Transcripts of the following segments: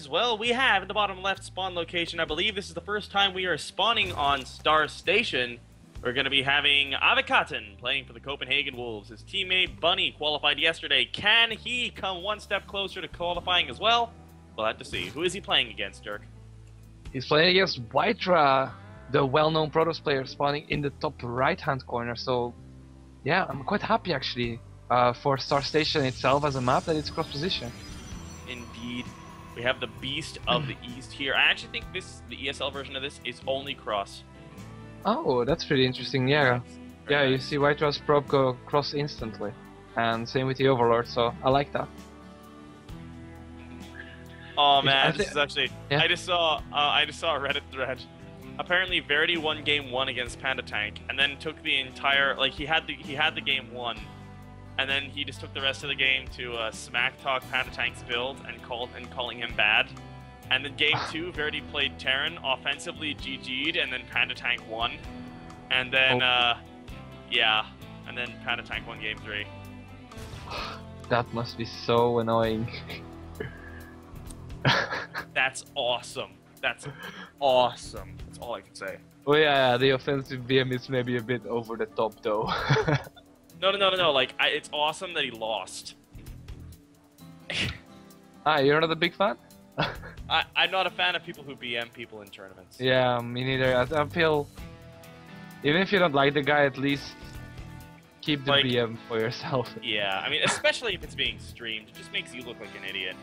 Well, we have in the bottom left spawn location. I believe this is the first time we are spawning on Star Station. We're going to be having Avekatten playing for the Copenhagen Wolves. His teammate Bunny qualified yesterday. Can he come one step closer to qualifying as well? We'll have to see. Who is he playing against, Dirk? He's playing against WCS, the well-known Protoss player spawning in the top right-hand corner. So, yeah, I'm quite happy actually for Star Station itself as a map that it's cross-position. Indeed. We have the Beast of the East here. I actually think the ESL version of this is only cross. Oh, that's pretty interesting, yeah. Yeah, you see WCS probe go cross instantly. And same with the Overlord, so I like that. Oh man, this is actually... Yeah. I just saw a Reddit thread. Apparently Verity won game 1 against Panda Tank, and then took the entire... Like, he had the game 1, and then he just took the rest of the game to smack talk Panda Tank's build and calling him bad. And then game 2, Verity played Terran, offensively GG'd, and then Panda Tank won. And then, yeah, and then Panda Tank won game 3. That must be so annoying. That's awesome. That's awesome. That's all I can say. Oh yeah, the offensive BM is maybe a bit over the top though. No. Like, it's awesome that he lost. You're not a big fan? I'm not a fan of people who BM people in tournaments. Yeah, me neither. I feel... Even if you don't like the guy, at least keep the BM for yourself. Yeah, I mean, especially if it's being streamed. It just makes you look like an idiot.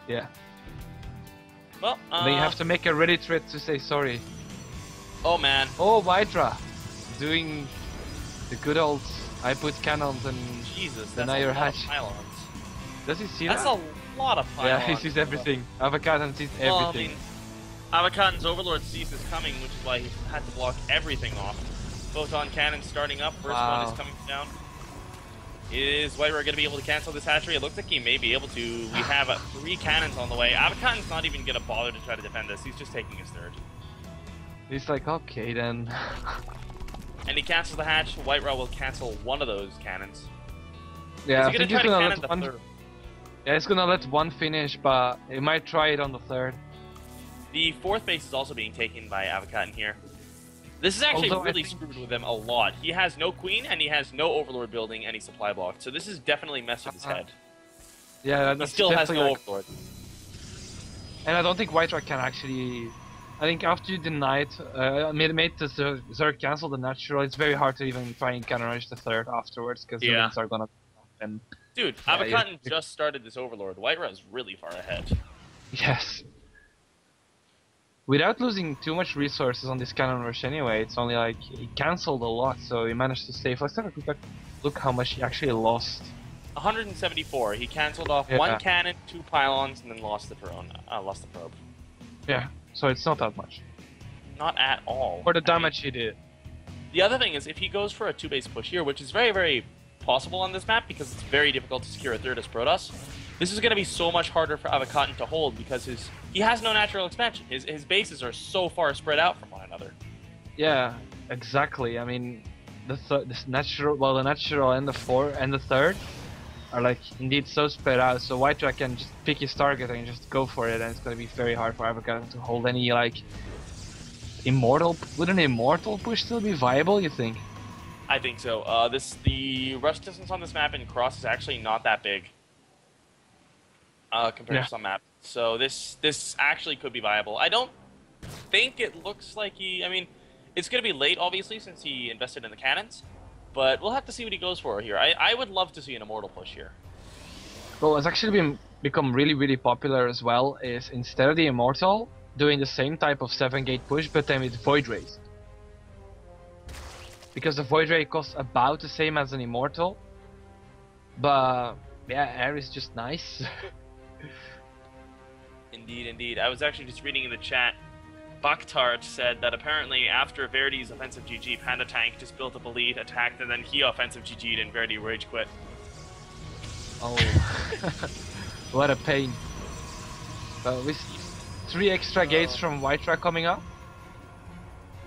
Yeah. Well, then you have to make a Reddit thread to say sorry. Oh man. Oh, WCS doing the good old I put cannons and Jesus, deny your hatch. Pylons. Does he see that's that? That's a lot of pylons. Yeah, he sees everything. Avekatten sees everything. Well, I mean, Avekatten's Overlord sees this coming, which is why he had to block everything off. Photon cannon starting up. First one is coming down. Is WCS going to be able to cancel this hatchery? It looks like he may be able to. We have 3 cannons on the way. Avekatten's not even going to bother to try to defend this. He's just taking his third. He's like, okay then. And he cancels the hatch. WCS will cancel one of those cannons. Yeah, I think he's gonna let one. Yeah, he's gonna let one finish, but he might try it on the third. The 4th base is also being taken by Avekatten here. This is actually really screwed with him a lot. He has no queen, and he has no Overlord building any supply block. So this is definitely messed with his head. Yeah, he still has no Overlord. And I don't think WCS can actually... I think after you deny it, made the Zerg cancel the natural, it's very hard to even try and counter-rush the third afterwards, because the wins are gonna... And, dude, Avekatten just started this Overlord. WCS is really far ahead. Yes. Without losing too much resources on this cannon rush anyway, it's only like, he cancelled a lot, so he managed to save. Let's have a quick look how much he actually lost. 174. He cancelled off 1 cannon, 2 pylons, and then lost the drone. Lost the probe. Yeah, so it's not that much. Not at all. For the damage he did. The other thing is, if he goes for a 2-base push here, which is very, very possible on this map because it's very difficult to secure a third as Protoss, this is going to be so much harder for Avekatten to hold because he has no natural expansion. His bases are so far spread out from one another. Yeah, exactly. I mean, the natural and the third are like indeed so spread out. So WCS can just pick his target and just go for it, and it's going to be very hard for Avekatten to hold any like immortal. Would an immortal push still be viable? You think? I think so. The rush distance on this map in cross is actually not that big. Compared to some maps. So this actually could be viable. I don't think it looks like he... I mean, it's going to be late, obviously, since he invested in the cannons. But we'll have to see what he goes for here. I would love to see an Immortal push here. Well, it's actually become really, really popular as well, is instead of the Immortal, doing the same type of 7-gate push, but then with Void Rays. Because the Void Ray costs about the same as an Immortal. But, yeah, air is just nice. Indeed, indeed. I was actually just reading in the chat. Baktart said that apparently after Verity's offensive GG, Panda Tank just built up a lead, attacked, and then he offensive GG'd and Verity rage quit. Oh, what a pain. But with 3 extra gates from WCS coming up.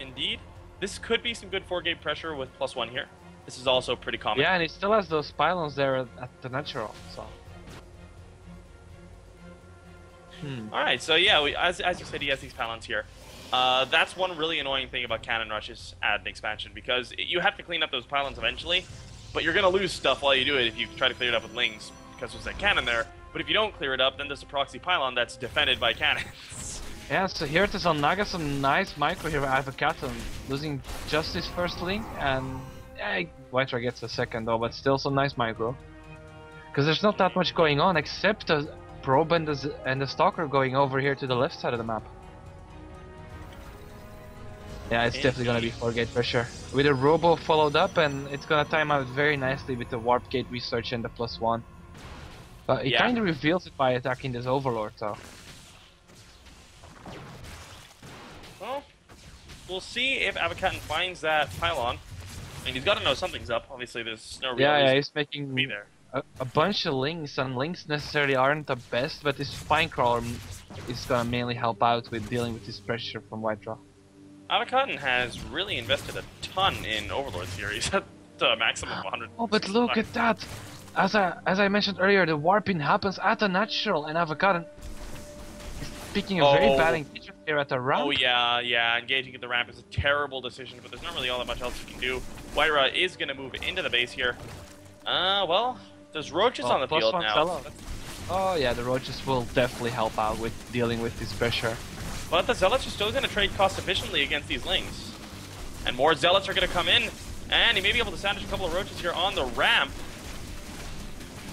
Indeed. This could be some good 4-gate pressure with +1 here. This is also pretty common. Yeah, and he still has those pylons there at the natural, so... Alright, so yeah, as you said, he has these pylons here. That's one really annoying thing about cannon rushes at an expansion, because you have to clean up those pylons eventually, but you're going to lose stuff while you do it if you try to clear it up with lings, because there's that cannon there. But if you don't clear it up, then there's a proxy pylon that's defended by cannons. Yeah, so here it is on Naga, some nice micro here. Avekatten losing just his first link, and yeah, White gets a second though, but still some nice micro. Because there's not that much going on except the probe and the stalker going over here to the left side of the map. Yeah, it's definitely gonna be 4-gate pressure. With a robo followed up, and it's gonna time out very nicely with the warp gate research and the +1. But he kinda reveals it by attacking this overlord though. Well, we'll see if Avekatten finds that pylon. I mean, he's got to know something's up. Obviously, there's no real reason he's making to be there. a bunch of links, and links necessarily aren't the best, but this spine crawler is gonna mainly help out with dealing with this pressure from White Draw. Avekatten has really invested a ton in overlords here. He's at the maximum of 100. Oh, but look at that! As I mentioned earlier, the warping happens at the natural, and Avekatten is picking a very bad engagement here at the ramp. Oh yeah, engaging at the ramp is a terrible decision, but there's not really all that much else you can do. Whiterra is going to move into the base here. Well, there's roaches on the field now. Oh yeah, the roaches will definitely help out with dealing with this pressure. But the zealots are still going to trade cost efficiently against these lings. And more zealots are going to come in, and he may be able to sandwich a couple of roaches here on the ramp.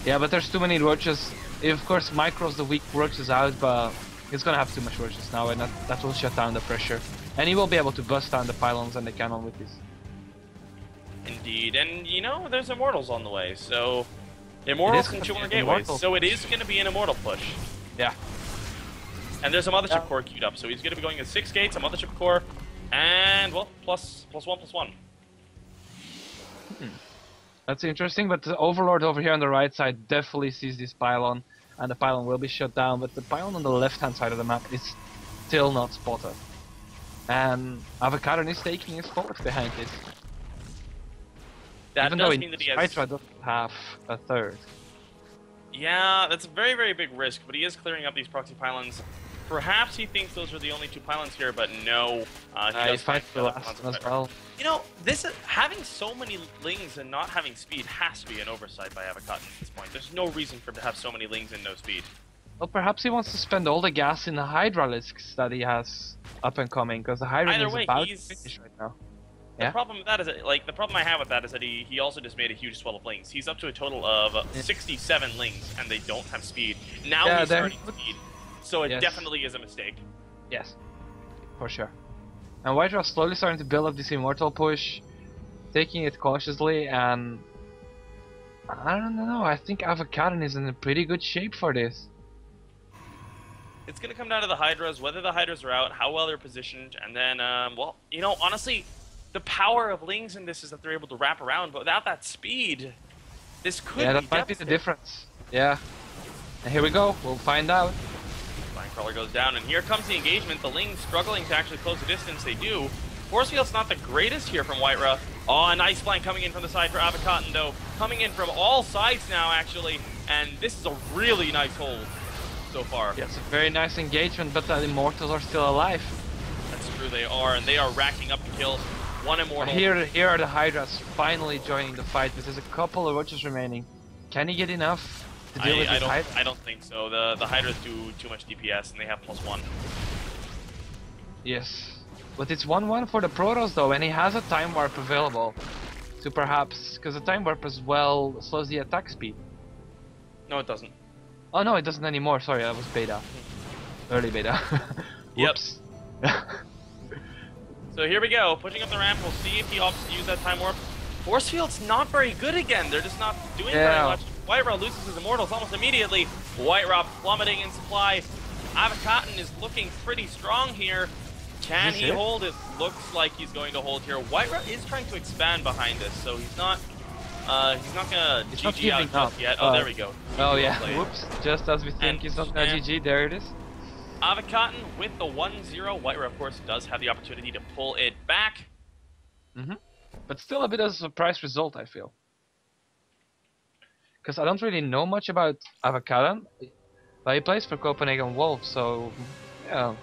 Yeah, but there's too many roaches. Of course, micros the weak roaches out, but he's gonna have too much roaches now, and that will shut down the pressure. And he will be able to bust down the pylons and the cannon with this. Indeed, and you know, there's immortals on the way, so immortals and 2 more gateways, so it is going to be an immortal push. Yeah. And there's a mothership core queued up, so he's going to be going to 6 gates, a mothership core, and well, +1/+1. That's interesting, but the overlord over here on the right side definitely sees this pylon, and the pylon will be shut down, but the pylon on the left-hand side of the map is still not spotted. And Avekatten is taking his forward behind this. That Even does though mean that he has... Hydra doesn't have a third. Yeah, that's a very, very big risk, but he is clearing up these proxy pylons. Perhaps he thinks those are the only 2 pylons here, but no. He fights the last one as well. You know, having so many lings and not having speed has to be an oversight by Avekatten at this point. There's no reason for him to have so many lings and no speed. Well, perhaps he wants to spend all the gas in the Hydra lisks that he has up and coming, because the Hydra is about to finish right now. The problem with that is, the problem I have with that is that he also just made a huge swell of lings. He's up to a total of 67 lings, and they don't have speed. Now he's starting speed, so it definitely is a mistake. Yes, for sure. And Whiterra slowly starting to build up this immortal push, taking it cautiously, and I don't know, I think Avekatten is in a pretty good shape for this. It's going to come down to the Hydras, whether the Hydras are out, how well they're positioned, and then, well, you know, honestly, the power of lings in this is that they're able to wrap around, but without that speed, this could be that might be the difference. Yeah. And here we go, we'll find out. Crawler goes down, and here comes the engagement. The lings struggling to actually close the distance. They do. Force field's not the greatest here from Whiterra. Oh, a nice flank coming in from the side for Avekatten, though. Coming in from all sides now, actually. And this is a really nice hold so far. Yeah, it's a very nice engagement, but the Immortals are still alive. That's true, they are, and they are racking up the kills. One Immortal. Here are the Hydras finally joining the fight, but there's a couple of roaches remaining. Can he get enough? I don't think so. The Hydras do too much DPS, and they have +1. Yes, but it's 1-1 for the Protoss though, and he has a time warp available to perhaps, because the time warp as well slows the attack speed. No, it doesn't. Oh no, it doesn't anymore. Sorry, that was beta, early beta. Whoops. So here we go, pushing up the ramp. We'll see if he opts to use that time warp. Force field's not very good again. They're just not doing very much. Whiterra loses his immortals almost immediately. Whiterra plummeting in supply. Avekatten is looking pretty strong here. Can he hold? It looks like he's going to hold here. Whiterra is trying to expand behind this, so he's not gonna GG out just yet. Oh, there we go. Oh yeah, whoops. Just as we think he's not gonna GG, there it is. Avekatten with the 1-0. Whiterra, of course, does have the opportunity to pull it back. But still a bit of a surprise result, I feel. Because I don't really know much about Avekatten, But he plays for Copenhagen Wolves, so yeah,